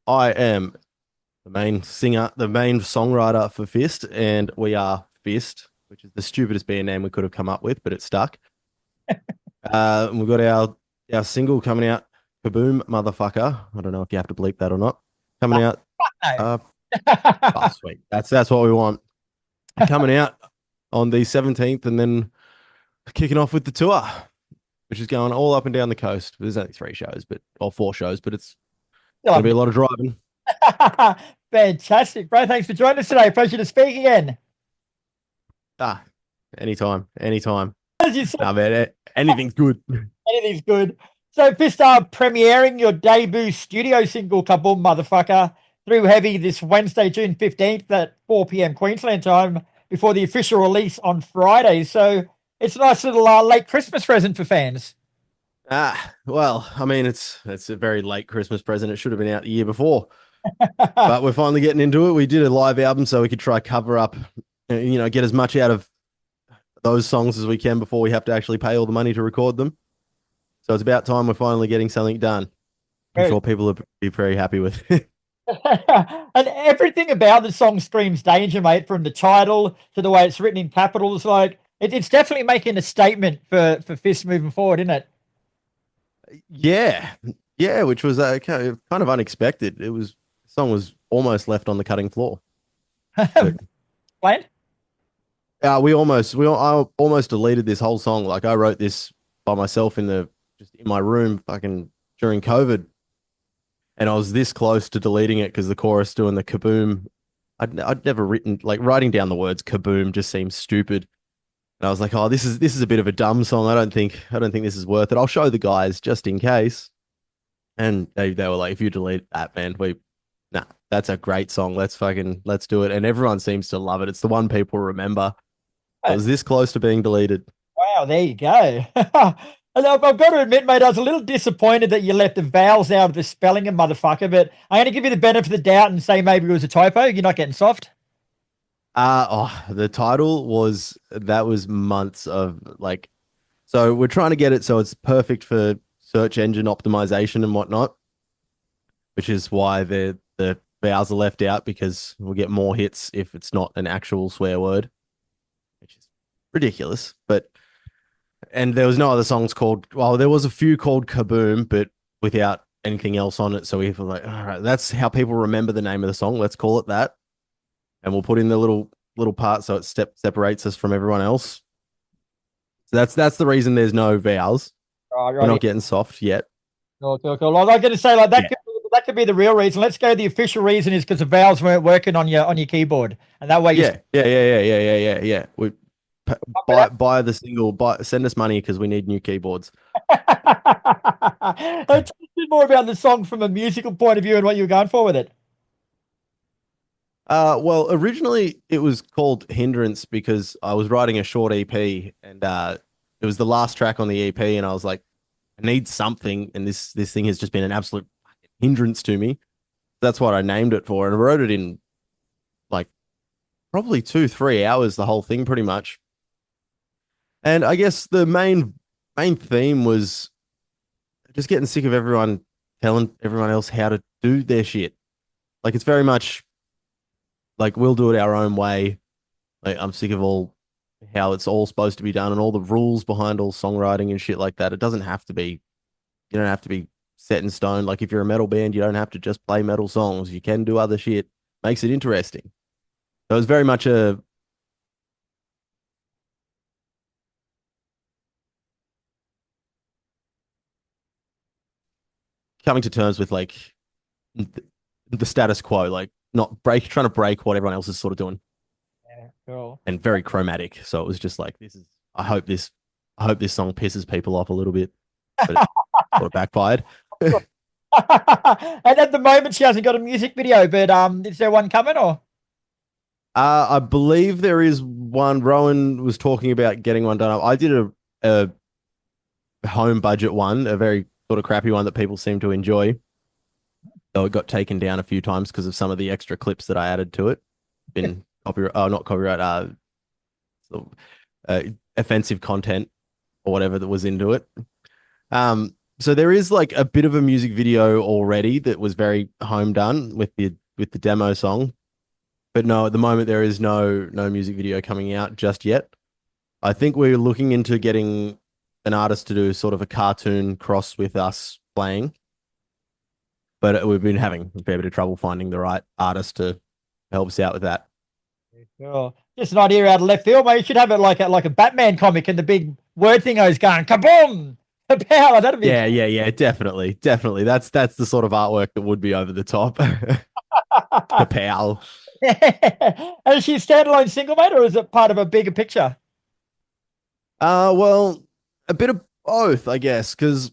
I am the main singer, the main songwriter for Fist, and we are Fist, which is the stupidest band name we could have come up with, but it stuck. And we've got our single coming out, Kaboom, motherfucker. I don't know if you have to bleep that or not. Coming out. No. Uh, oh, sweet. That's what we want. Coming out on the 17th, and then kicking off with the tour, which is going all up and down the coast. There's only three shows, or four shows, but it's going to be a lot of driving. Fantastic, bro. Thanks for joining us today. Pleasure to speak again. Ah, anytime. As you said, Nah, man, anything's good. anything's good. So, Fist are premiering your debut studio single, Kaboom Motherfucker, through Heavy this Wednesday, June 15th at 4 p.m. Queensland time before the official release on Friday. So, it's a nice little late Christmas present for fans. Well, I mean, it's a very late Christmas present. It should have been out the year before, but we're finally getting into it. We did a live album so we could try cover up, get as much out of those songs as we can before we have to actually pay all the money to record them. So it's about time we're finally getting something done. I'm sure people will be very happy with it. And everything about the song screams danger, mate, from the title to the way it's written in capitals. Like, it's definitely making a statement for Fist moving forward, isn't it? Yeah, yeah, which was kind of unexpected. The song was almost left on the cutting floor. But, Plan? I almost deleted this whole song. Like I wrote this by myself just in my room, fucking during COVID, and I was this close to deleting it because the chorus doing the kaboom. I'd never written like writing down the words kaboom just seems stupid. And I was like, oh, this is a bit of a dumb song. I don't think this is worth it. I'll show the guys just in case. And they were like, if you delete that, man, nah, that's a great song. Let's do it. And everyone seems to love it. It's the one people remember. It was this close to being deleted. Wow, there you go. And I've got to admit, mate, I was a little disappointed that you left the vowels out of the spelling of motherfucker, but I'm going to give you the benefit of the doubt and say maybe it was a typo. You're not getting soft. The title was months of like, so we're trying to get it so it's perfect for search engine optimization and whatnot, which is why the vowels are left out because we'll get more hits if it's not an actual swear word, which is ridiculous. And there was no other songs called, well, there was a few called Kaboom, but without anything else on it. So we were like, all right, that's how people remember the name of the song. Let's call it that. And we'll put in the little part so it separates us from everyone else. So that's the reason there's no vowels. Right, We're right. not getting soft yet. Cool. I was going to say like Yeah. that could be the real reason. Let's go. The official reason is because the vowels weren't working on your keyboard, and that way you. Yeah. We buy the single. Send us money because we need new keyboards. Tell us a bit more about the song from a musical point of view and what you were going for with it. Well, originally it was called Hindrance because I was writing a short EP and it was the last track on the EP, and I was like, I need something, and this thing has just been an absolute hindrance to me. That's what I named it for, and I wrote it in like probably 2-3 hours, the whole thing pretty much. And I guess the main theme was just getting sick of everyone telling everyone else how to do their shit. Like it's very much like we'll do it our own way. Like I'm sick of all how it's all supposed to be done and all the rules behind all songwriting and shit like that. It doesn't have to be. You don't have to be set in stone. Like if you're a metal band, you don't have to just play metal songs. You can do other shit. Makes it interesting. So it was very much a coming to terms with like the status quo, like not trying to break what everyone else is sort of doing, Yeah, cool. and very chromatic. So it was just like this is. I hope this song pisses people off a little bit, but it sort of backfired. And at the moment, she hasn't got a music video, but is there one coming or? I believe there is one. Rowan was talking about getting one done. I did a home budget one, a very sort of crappy one that people seem to enjoy. Though it got taken down a few times because of some of the extra clips that I added to it. Been copyright, not copyright, sort of, offensive content or whatever that was into it. Um, So there is like a bit of a music video already that was very home done with the demo song, but no, at the moment there is no music video coming out just yet. I think we're looking into getting an artist to do sort of a cartoon cross with us playing, but we've been having a fair bit of trouble finding the right artist to help us out with that. Sure. Just an idea out of left field, mate. You should have it like a Batman comic and the big word thing goes going kaboom! Power. That'd be Yeah, yeah, yeah, definitely, definitely. That's the sort of artwork that would be over the top. Kapow. And is she a standalone single, mate, or is it part of a bigger picture? Well, a bit of both, I guess, because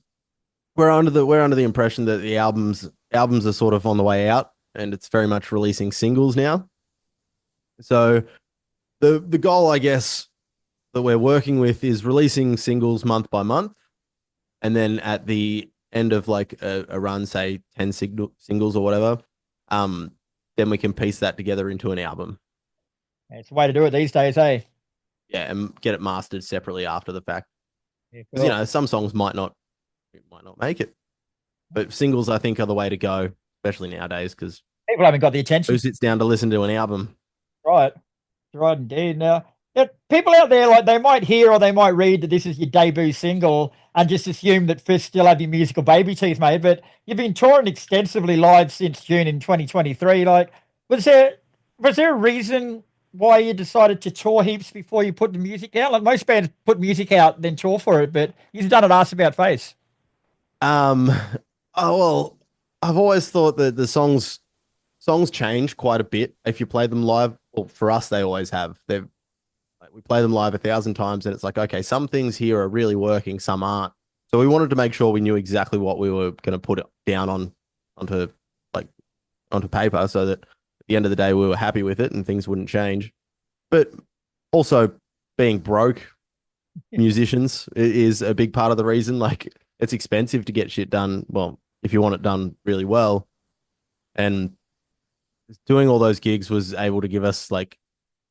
we're under the impression that the albums are sort of on the way out, and it's very much releasing singles now. So the goal, I guess, that we're working with is releasing singles month by month, and then at the end of like a run, say 10 singles or whatever, um, then we can piece that together into an album. It's the way to do it these days, eh? Yeah, and get it mastered separately after the fact. Yeah, Because you cool. know some songs might not make it, but singles I think are the way to go, especially nowadays. Because People haven't got the who attention. sits down to listen to an album? Right. Right, indeed. Now, yeah, people out there, like, they might hear or they might read that this is your debut single and just assume that Fist still have your musical baby teeth, mate. But you've been touring extensively live since June in 2023. Like, was there was there a reason why you decided to tour heaps before you put the music out? Like most bands put music out then tour for it, but you've done it ass about face. Um, oh well, I've always thought that the songs change quite a bit if you play them live. Well, for us, they always have. They've like, we play them live 1,000 times, and it's like, okay, some things here are really working, some aren't. So we wanted to make sure we knew exactly what we were going to put it down on onto like onto paper, so that at the end of the day we were happy with it and things wouldn't change. But also being broke musicians is a big part of the reason. Like it's expensive to get shit done. Well, if you want it done really well, and doing all those gigs was able to give us like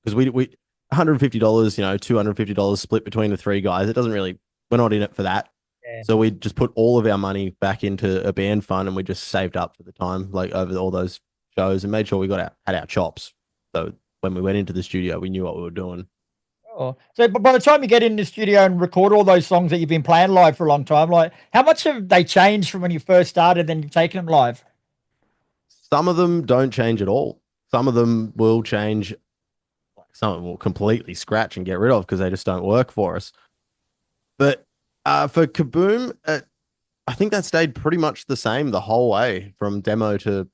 because we $150, you know, $250 split between the three guys. It doesn't really. We're not in it for that. Yeah. So we just put all of our money back into a band fund, and we just saved up for the time, like over all those shows, and made sure we had our chops. So when we went into the studio, we knew what we were doing. Oh. So, but by the time you get in the studio and record all those songs that you've been playing live for a long time, like how much have they changed from when you first started and you've taken them live? Some of them don't change at all. Some of them will change. Some of them will completely scratch and get rid of because they just don't work for us. But for Kaboom, I think that stayed pretty much the same the whole way from demo to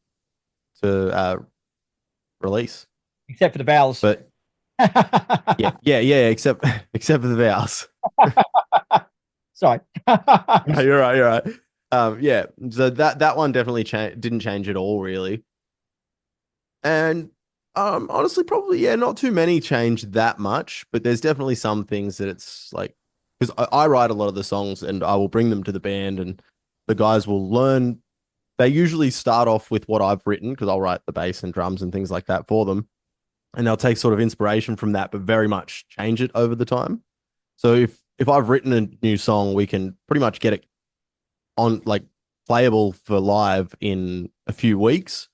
release. Except for the vowels. But yeah, except for the vowels. Sorry. No, you're right. You're right. Yeah. So that one definitely didn't change at all, really. And honestly, probably yeah, not too many change that much, but there's definitely some things that it's like because I write a lot of the songs and I will bring them to the band, and the guys will learn. They usually start off with what I've written because I'll write the bass and drums and things like that for them, and they'll take sort of inspiration from that, but very much change it over the time. So if I've written a new song, we can pretty much get it on like playable for live in a few weeks,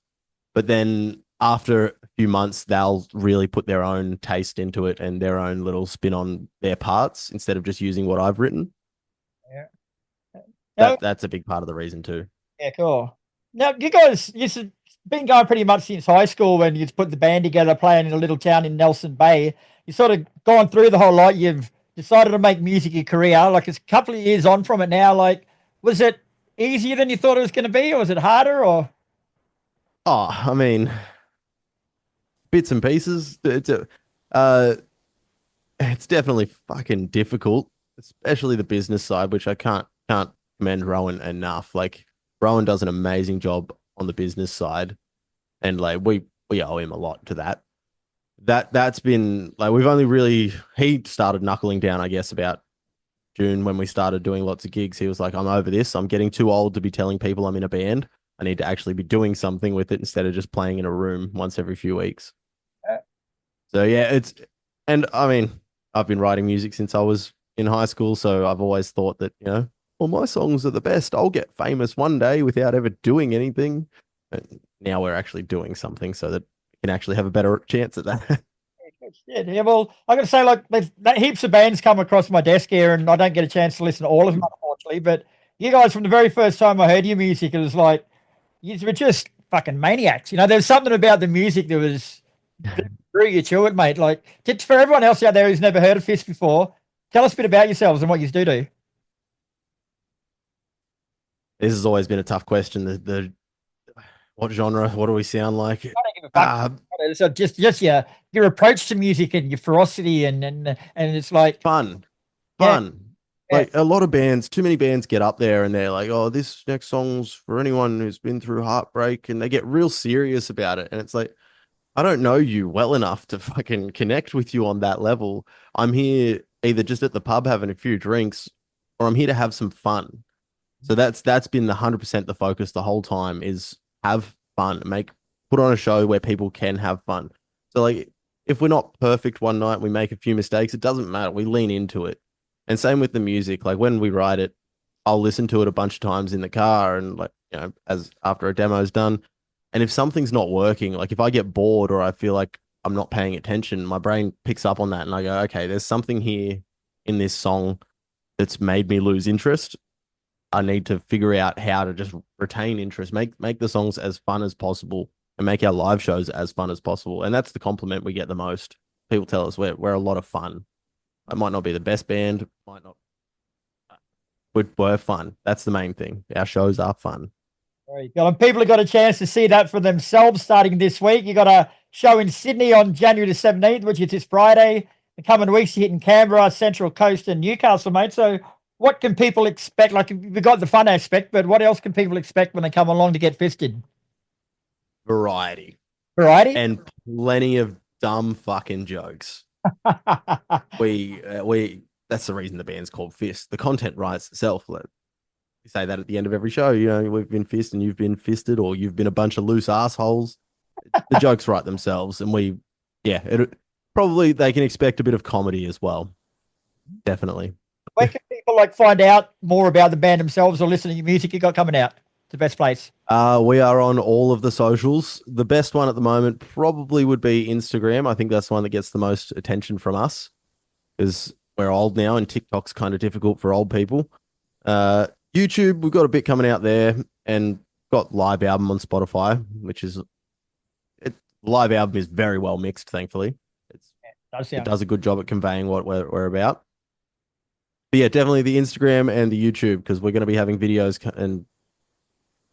but then after a few months, they'll really put their own taste into it and their own little spin on their parts instead of just using what I've written. Yeah. Now, That's a big part of the reason too. yeah, cool. Now, you guys, you've been going pretty much since high school when you put the band together, playing in a little town in Nelson Bay. You sort of gone through the whole lot. You've decided to make music your career. Like it's a couple of years on from it now. Like, was it easier than you thought it was going to be, or was it harder? Or Oh, I mean, bits and pieces. Uh, it's definitely fucking difficult, especially the business side, which I can't commend Rowan enough. Like Rowan does an amazing job on the business side, and like we owe him a lot to that. That's been like we've only really he started knuckling down, I guess, about June when we started doing lots of gigs. He was like, I'm over this. I'm getting too old to be telling people I'm in a band. I need to actually be doing something with it instead of just playing in a room once every few weeks. uh, So yeah, and I mean, I've been writing music since I was in high school, so I've always thought that, you know, well, my songs are the best. I'll get famous one day without ever doing anything. And now we're actually doing something so that we can actually have a better chance at that. Yeah, well, I got to say, like, there's heaps of bands come across my desk here, and I don't get a chance to listen to all of them, unfortunately. But you guys, from the very first time I heard your music, it was like you were just fucking maniacs. You know, there was something about the music that drew you to it, mate. Like, just for everyone else out there who's never heard of Fist before, tell us a bit about yourselves and what you do. This has always been a tough question. The what genre? What do we sound like? I don't give a fuck. Uh, So just your approach to music and your ferocity and it's like, fun, yeah, fun. yeah. Like a lot of bands, too many bands get up there and they're like, "Oh, this next song's for anyone who's been through heartbreak," and they get real serious about it. And it's like, I don't know you well enough to fucking connect with you on that level. I'm here either just at the pub having a few drinks, or I'm here to have some fun. So that's been 100% the focus the whole time is have fun, put on a show where people can have fun. So like if we're not perfect one night, we make a few mistakes, it doesn't matter. We lean into it. And same with the music. Like when we write it, I'll listen to it a bunch of times in the car and like, as after a demo's done. And if something's not working, like if I get bored or I feel like I'm not paying attention, my brain picks up on that and I go, okay, there's something here in this song that's made me lose interest. I need to figure out how to just retain interest, make the songs as fun as possible, and make our live shows as fun as possible. And that's the compliment we get the most. People tell us we're a lot of fun. It might not be the best band, might not. We're fun. That's the main thing. Our shows are fun. There you go. And people have got a chance to see that for themselves starting this week. You got a show in Sydney on January the 17th, which is this Friday. The coming weeks, you're hitting Canberra, Central Coast, and Newcastle, mate. So, what can people expect? Like, we've got the fun aspect, but what else can people expect when they come along to get fisted? Variety Variety? and plenty of dumb fucking jokes. We that's the reason the band's called Fist. The content writes itself. Like, we say that at the end of every show. We've been fist and you've been fisted, or you've been a bunch of loose assholes. The jokes write themselves, and probably they can expect a bit of comedy as well. Definitely. Where can people like find out more about the band themselves or listen to your music you got coming out? It's the best place. We are on all of the socials. The best one at the moment probably would be Instagram. I think that's the one that gets the most attention from us because we're old now and TikTok's kind of difficult for old people. YouTube, we've got a bit coming out there and got live album on Spotify, which is live album is very well mixed, thankfully. It does a good job at conveying what we're about. But yeah, definitely the Instagram and the YouTube because we're going to be having videos and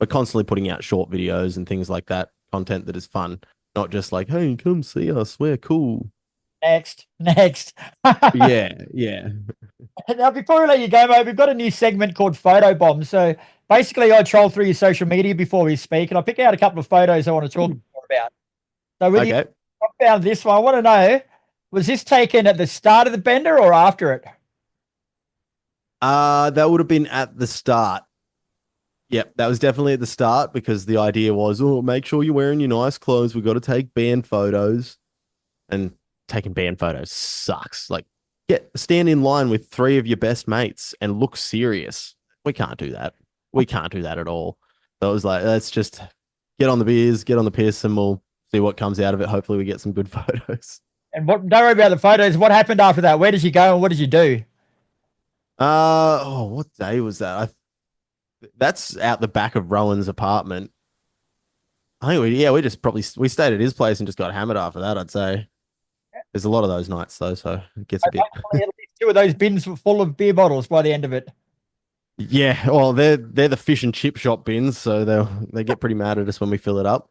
we're constantly putting out short videos and things like that, content that is fun, not just like, hey, come see us, we're cool. Next. Yeah. Now, before we let you go, mate, we've got a new segment called Photo Bomb. So basically, I troll through your social media before we speak, and I pick out a couple of photos I want to talk more about. So with you, I found this one. I want to know, was this taken at the start of the bender or after it? That would have been at the start. Yep, that was definitely at the start because the idea was, oh, make sure you're wearing your nice clothes. We've got to take band photos. And taking band photos sucks. Like, stand in line with three of your best mates and look serious. We can't do that. We can't do that at all. So it was like, let's just get on the beers, get on the piss, and we'll see what comes out of it. Hopefully we get some good photos. And don't worry about the photos. What happened after that? Where did you go and what did you do? What day was that? That's out the back of Rowan's apartment. I think we just we stayed at his place and just got hammered after that, I'd say. There's a lot of those nights though, so it gets a bit. Two of those bins were full of beer bottles by the end of it. Yeah, well, they're the fish and chip shop bins, so they get pretty mad at us when we fill it up.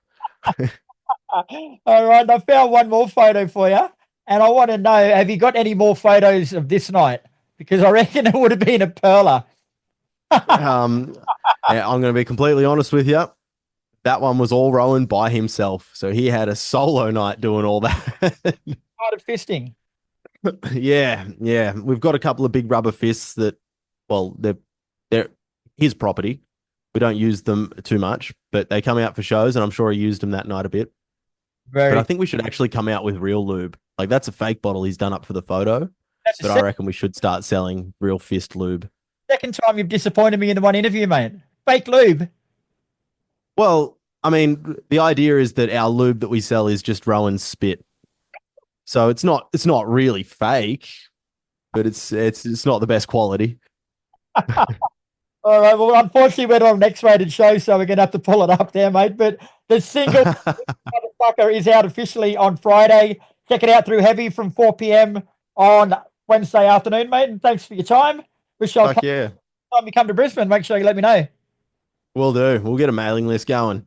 All right, I found one more photo for you, and I want to know: have you got any more photos of this night? Because I reckon it would have been a perler. Yeah, I'm going to be completely honest with you. That one was all Rowan by himself, so he had a solo night doing all that. Part of fisting. Yeah. We've got a couple of big rubber fists that, well, they're his property. We don't use them too much, but they come out for shows, and I'm sure he used them that night a bit. But I think we should actually come out with real lube. Like, that's a fake bottle he's done up for the photo, but I reckon we should start selling real fist lube. Second time you've disappointed me in the one interview, mate. Fake lube. Well, I mean, the idea is that our lube that we sell is just Rowan's spit. So it's not really fake, but it's not the best quality. All right. Well, unfortunately, we're on next rated show, so we're gonna have to pull it up there, mate. But the single motherfucker is out officially on Friday. Check it out through Heavy from 4 p.m. on Wednesday afternoon, mate. And thanks for your time. Wish I'll Fuck yeah. time you come to Brisbane. Make sure you let me know. Will do. We'll get a mailing list going.